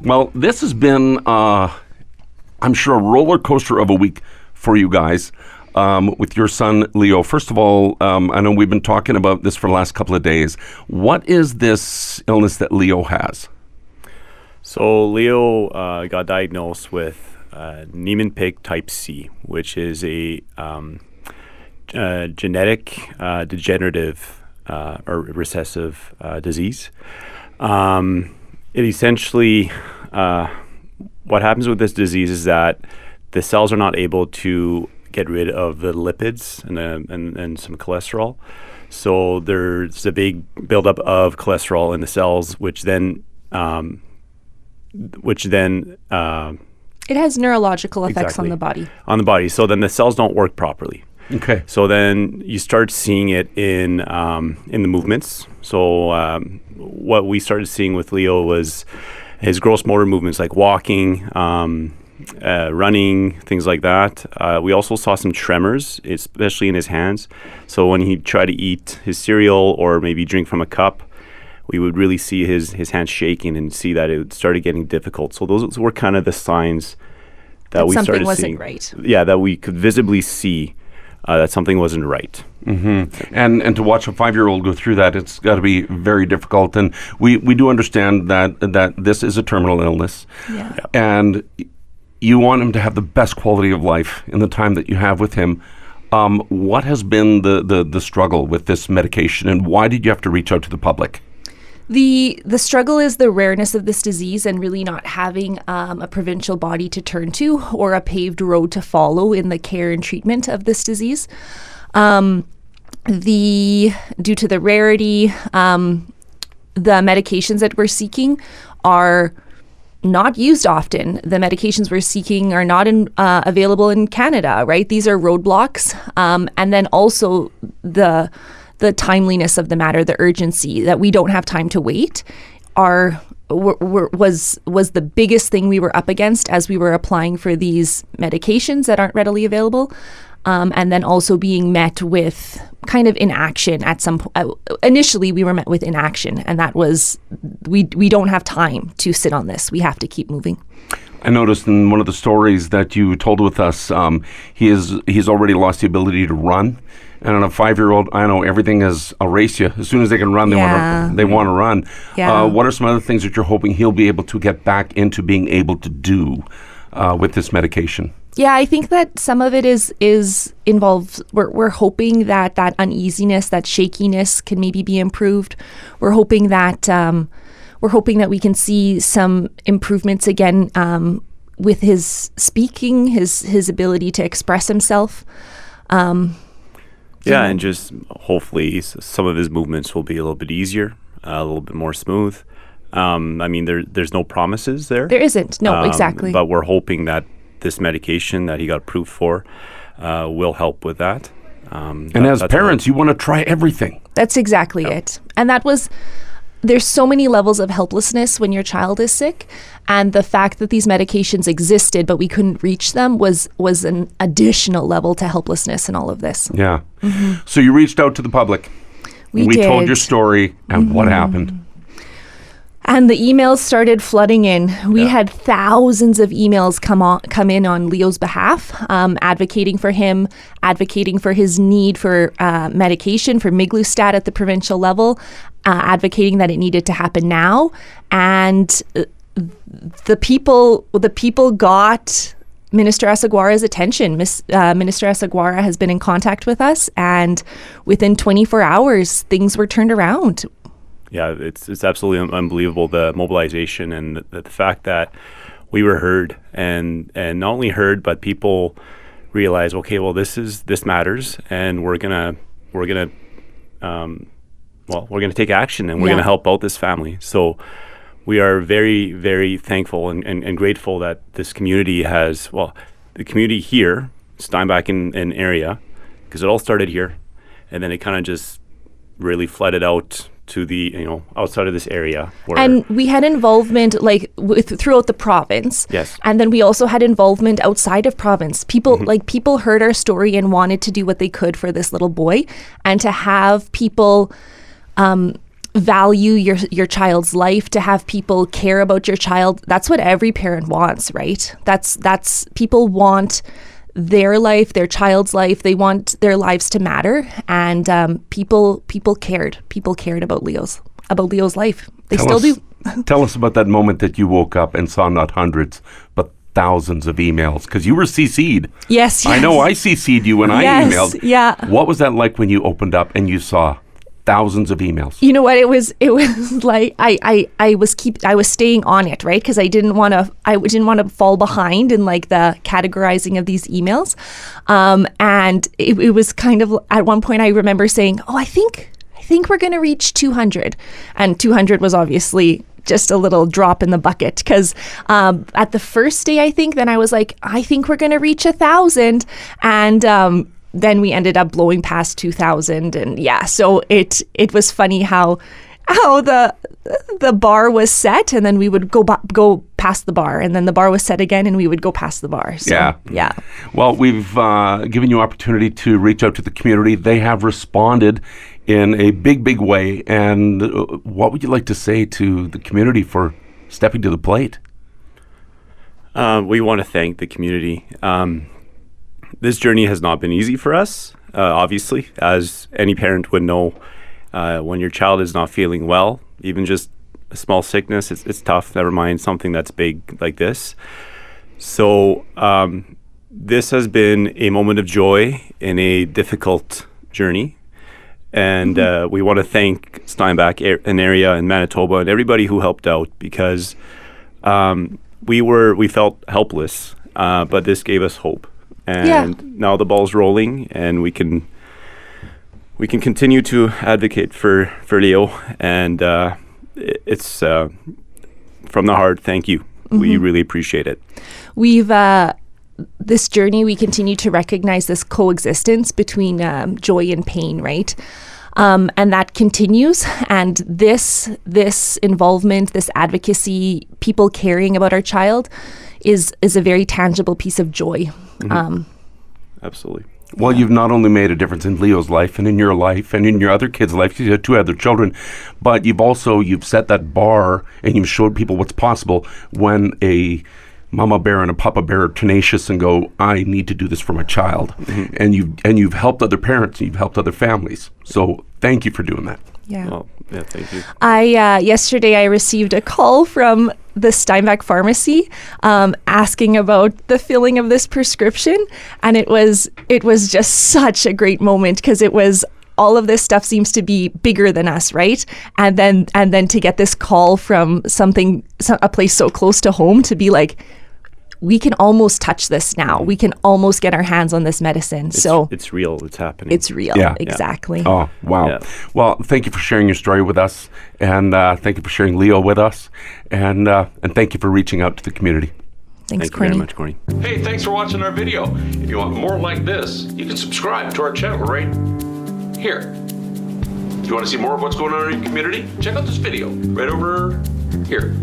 Well, this has been, I'm sure, a roller coaster of a week for you guys with your son, Leo. First of all, I know we've been talking about this for the last couple of days. What is this illness that Leo has? So Leo got diagnosed with Niemann-Pick type C, which is a genetic degenerative or recessive disease. It essentially, what happens with this disease is that the cells are not able to get rid of the lipids and some cholesterol. So there's a big buildup of cholesterol in the cells, which then it has neurological effects exactly, on the body. On the body. So then the cells don't work properly. Okay. So then you start seeing it in the movements. So what we started seeing with Leo was his gross motor movements, like walking, running, things like that. We also saw some tremors, especially in his hands. So when he tried to eat his cereal or maybe drink from a cup, we would really see his hands shaking and see that it started getting difficult. So those were kind of the signs that we started seeing. Something wasn't right. Yeah, that we could visibly see that something wasn't right. Mm-hmm. And to watch a 5-year-old go through that, it's got to be very difficult. And we do understand that this is a terminal illness. Yeah. And you want him to have the best quality of life in the time that you have with him. What has been the struggle with this medication, and why did you have to reach out to the public? The struggle is the rareness of this disease and really not having a provincial body to turn to or a paved road to follow in the care and treatment of this disease. Due to the rarity, the medications that we're seeking are not used often. The medications we're seeking are not available in Canada, right? These are roadblocks. And then also the timeliness of the matter, the urgency that we don't have time to wait was the biggest thing we were up against as we were applying for these medications that aren't readily available. And then also being met with kind of inaction at some initially we were met with inaction, and that was we don't have time to sit on this. We have to keep moving. I noticed in one of the stories that you told with us, he's already lost the ability to run. And on a 5-year-old, I know everything is a race you. As soon as they can run, they want to run. Yeah. What are some other things that you're hoping he'll be able to get back into being able to do with this medication? Yeah, I think that some of it is involved. We're hoping that uneasiness, that shakiness, can maybe be improved. We're hoping that we can see some improvements again with his speaking, his ability to express himself. Yeah, and just hopefully some of his movements will be a little bit easier, a little bit more smooth. I mean, there's no promises there. There isn't. No, exactly. But we're hoping that this medication that he got approved for will help with that. And as parents, you want to try everything. That's exactly it. And there's so many levels of helplessness when your child is sick, and the fact that these medications existed but we couldn't reach them was an additional level to helplessness in all of this. Yeah. Mm-hmm. So you reached out to the public. We did. Told your story, and what happened? And the emails started flooding in. We had thousands of emails come in on Leo's behalf, advocating for him, advocating for his need for medication, for Miglustat at the provincial level, advocating that it needed to happen now. And the people got Minister Assaguara's attention. Minister Assaguara has been in contact with us, and within 24 hours, things were turned around. Yeah, it's absolutely unbelievable, the mobilization and the fact that we were heard, and not only heard, but people realize, okay, well, this matters, and we're gonna take action, and we're gonna help out this family. So we are very, very thankful and grateful that this community has, the community here, Steinbach and area, because it all started here, and then it kind of just really flooded out to the outside of this area, and we had involvement throughout the province. Yes, and then we also had involvement outside of province. People people heard our story and wanted to do what they could for this little boy, and to have people value your child's life, to have people care about your child. That's what every parent wants, right? That's people want their life, their child's life. They want their lives to matter, and people cared. People cared about Leo's life. They still do. Tell us about that moment that you woke up and saw not hundreds, but thousands of emails, because you were CC'd. Yes. I know I CC'd you when I emailed. Yeah. What was that like when you opened up and you saw thousands of emails? You know what? It was like I was staying on it, right? Because I didn't want to fall behind in like the categorizing of these emails. And it was kind of, at one point I remember saying, "Oh, I think we're going to reach 200." And 200 was obviously just a little drop in the bucket, because at the first day, I think, then I was like, "I think we're going to reach 1,000." And then we ended up blowing past 2,000. And yeah, so it was funny how the bar was set, and then we would go past the bar, and then the bar was set again, and we would go past the bar. So, yeah. Well, we've given you opportunity to reach out to the community. They have responded in a big way. And what would you like to say to the community for stepping to the plate? We want to thank the community. This journey has not been easy for us, obviously, as any parent would know. When your child is not feeling well, even just a small sickness, it's tough, never mind something that's big like this. So this has been a moment of joy in a difficult journey. And we want to thank Steinbach and area in Manitoba and everybody who helped out, because we felt helpless, but this gave us hope. And now the ball's rolling, and we can continue to advocate for Leo, and it's from the heart. Thank you. Mm-hmm. We really appreciate it. We've this journey, we continue to recognize this coexistence between joy and pain, right? And that continues. And this involvement, this advocacy, people caring about our child, is a very tangible piece of joy. Mm-hmm. Absolutely. Well, you've not only made a difference in Leo's life and in your life and in your other kids' life, you have 2 other children, but you've set that bar, and you've showed people what's possible when a mama bear and a papa bear are tenacious and go, "I need to do this for my child." Mm-hmm. And you've helped other parents, and you've helped other families. So thank you for doing that. Yeah. Well, yeah, thank you. Yesterday I received a call from the Steinbach pharmacy asking about the filling of this prescription, and it was just such a great moment, because it was, all of this stuff seems to be bigger than us, right? And then to get this call from a place so close to home, to be like, we can almost touch this now. We can almost get our hands on this medicine. It's real. It's happening. It's real. Yeah. Exactly. Oh, wow. Yeah. Well, thank you for sharing your story with us, and thank you for sharing Leo with us, and thank you for reaching out to the community. Thanks, Thank you very much, Corny. Hey, thanks for watching our video. If you want more like this, you can subscribe to our channel right here. If you want to see more of what's going on in your community, check out this video right over here.